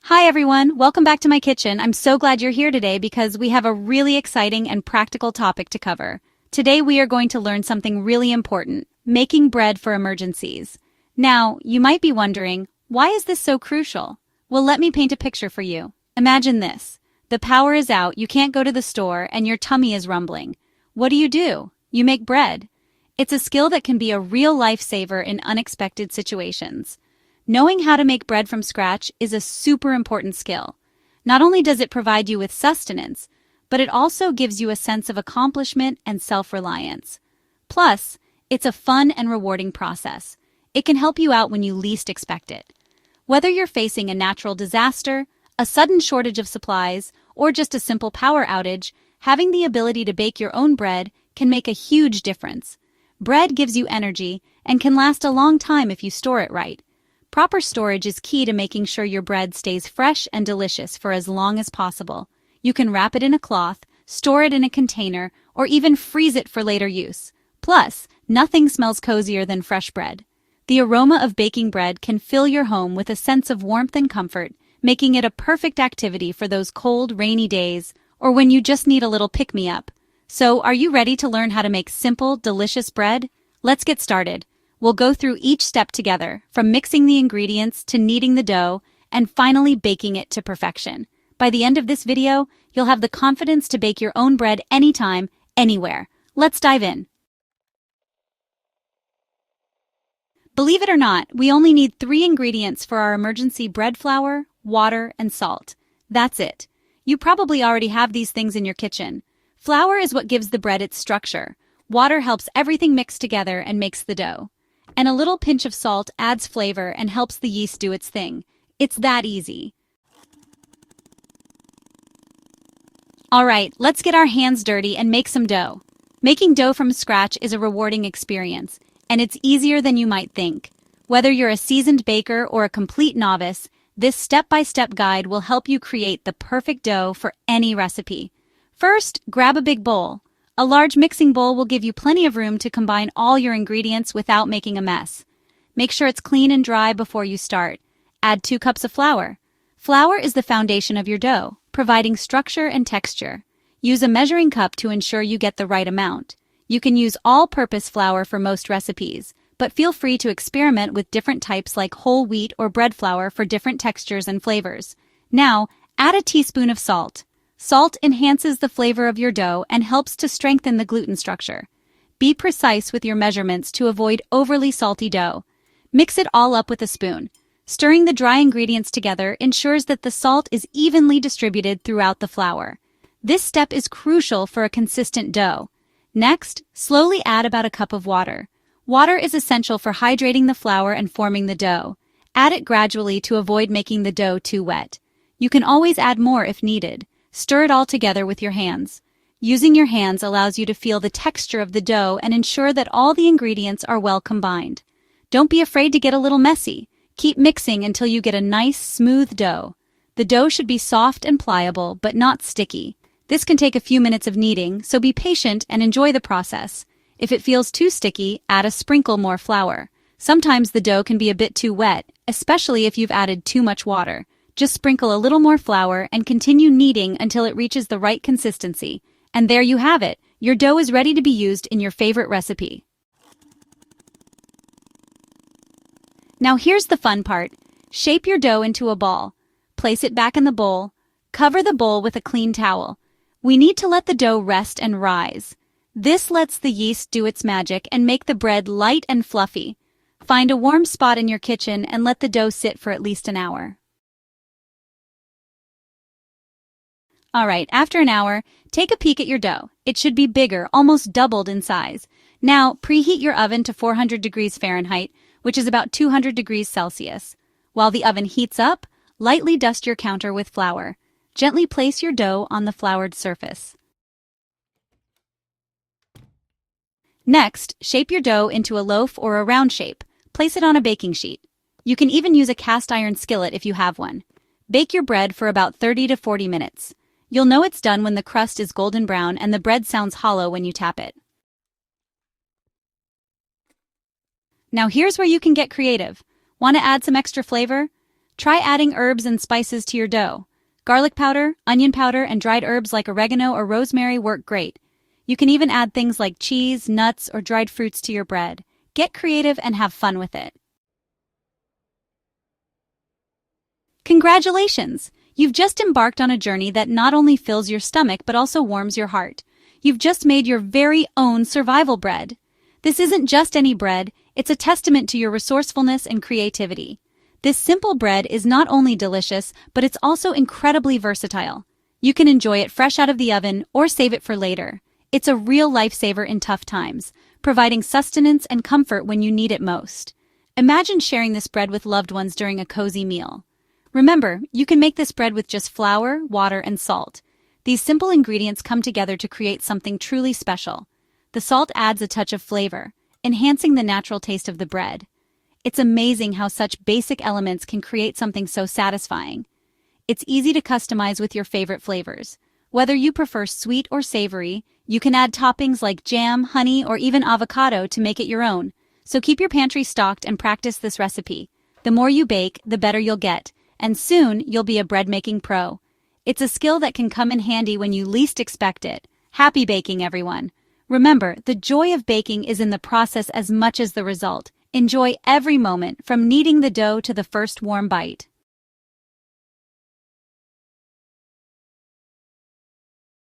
Hi everyone, welcome back to my kitchen. I'm so glad you're here today because we have a really exciting and practical topic to cover. Today we are going to learn something really important, making bread for emergencies. Now, you might be wondering, why is this so crucial? Well, let me paint a picture for you. Imagine this. The power is out, you can't go to the store, and your tummy is rumbling. What do? You make bread. It's a skill that can be a real lifesaver in unexpected situations. Knowing how to make bread from scratch is a super important skill. Not only does it provide you with sustenance, but it also gives you a sense of accomplishment and self-reliance. Plus, it's a fun and rewarding process. It can help you out when you least expect it. Whether you're facing a natural disaster, a sudden shortage of supplies, or just a simple power outage, having the ability to bake your own bread can make a huge difference. Bread gives you energy and can last a long time if you store it right. Proper storage is key to making sure your bread stays fresh and delicious for as long as possible. You can wrap it in a cloth, store it in a container, or even freeze it for later use. Plus, nothing smells cozier than fresh bread. The aroma of baking bread can fill your home with a sense of warmth and comfort, making it a perfect activity for those cold, rainy days, or when you just need a little pick-me-up. So, are you ready to learn how to make simple, delicious bread? Let's get started. We'll go through each step together, from mixing the ingredients to kneading the dough, and finally baking it to perfection. By the end of this video, you'll have the confidence to bake your own bread anytime, anywhere. Let's dive in. Believe it or not, we only need 3 ingredients for our emergency: bread flour, water, and salt. That's it. You probably already have these things in your kitchen. Flour is what gives the bread its structure. Water helps everything mix together and makes the dough. And a little pinch of salt adds flavor and helps the yeast do its thing. It's that easy. Alright, let's get our hands dirty and make some dough. Making dough from scratch is a rewarding experience, and it's easier than you might think. Whether you're a seasoned baker or a complete novice, this step-by-step guide will help you create the perfect dough for any recipe. First, grab a big bowl. A large mixing bowl will give you plenty of room to combine all your ingredients without making a mess. Make sure it's clean and dry before you start. Add 2 cups of flour. Flour is the foundation of your dough, providing structure and texture. Use a measuring cup to ensure you get the right amount. You can use all-purpose flour for most recipes, but feel free to experiment with different types like whole wheat or bread flour for different textures and flavors. Now, add a teaspoon of salt. Salt enhances the flavor of your dough and helps to strengthen the gluten structure. Be precise with your measurements to avoid overly salty dough. Mix it all up with a spoon. Stirring the dry ingredients together ensures that the salt is evenly distributed throughout the flour. This step is crucial for a consistent dough. Next, slowly add about a cup of water. Water is essential for hydrating the flour and forming the dough. Add it gradually to avoid making the dough too wet. You can always add more if needed. Stir it all together with your hands. Using your hands allows you to feel the texture of the dough and ensure that all the ingredients are well combined. Don't be afraid to get a little messy. Keep mixing until you get a nice, smooth dough. The dough should be soft and pliable, but not sticky. This can take a few minutes of kneading, so be patient and enjoy the process. If it feels too sticky, add a sprinkle more flour. Sometimes the dough can be a bit too wet, especially if you've added too much water. Just sprinkle a little more flour and continue kneading until it reaches the right consistency. And there you have it. Your dough is ready to be used in your favorite recipe. Now here's the fun part. Shape your dough into a ball. Place it back in the bowl. Cover the bowl with a clean towel. We need to let the dough rest and rise. This lets the yeast do its magic and make the bread light and fluffy. Find a warm spot in your kitchen and let the dough sit for at least an hour. Alright, after an hour, take a peek at your dough. It should be bigger, almost doubled in size. Now, preheat your oven to 400 degrees Fahrenheit, which is about 200 degrees Celsius. While the oven heats up, lightly dust your counter with flour. Gently place your dough on the floured surface. Next, shape your dough into a loaf or a round shape. Place it on a baking sheet. You can even use a cast iron skillet if you have one. Bake your bread for about 30 to 40 minutes. You'll know it's done when the crust is golden brown and the bread sounds hollow when you tap it. Now here's where you can get creative. Want to add some extra flavor? Try adding herbs and spices to your dough. Garlic powder, onion powder, and dried herbs like oregano or rosemary work great. You can even add things like cheese, nuts, or dried fruits to your bread. Get creative and have fun with it. Congratulations! You've just embarked on a journey that not only fills your stomach but also warms your heart. You've just made your very own survival bread. This isn't just any bread, it's a testament to your resourcefulness and creativity. This simple bread is not only delicious, but it's also incredibly versatile. You can enjoy it fresh out of the oven or save it for later. It's a real lifesaver in tough times, providing sustenance and comfort when you need it most. Imagine sharing this bread with loved ones during a cozy meal. Remember, you can make this bread with just flour, water, and salt. These simple ingredients come together to create something truly special. The salt adds a touch of flavor, enhancing the natural taste of the bread. It's amazing how such basic elements can create something so satisfying. It's easy to customize with your favorite flavors. Whether you prefer sweet or savory, you can add toppings like jam, honey, or even avocado to make it your own. So keep your pantry stocked and practice this recipe. The more you bake, the better you'll get. And soon, you'll be a bread-making pro. It's a skill that can come in handy when you least expect it. Happy baking, everyone! Remember, the joy of baking is in the process as much as the result. Enjoy every moment, from kneading the dough to the first warm bite.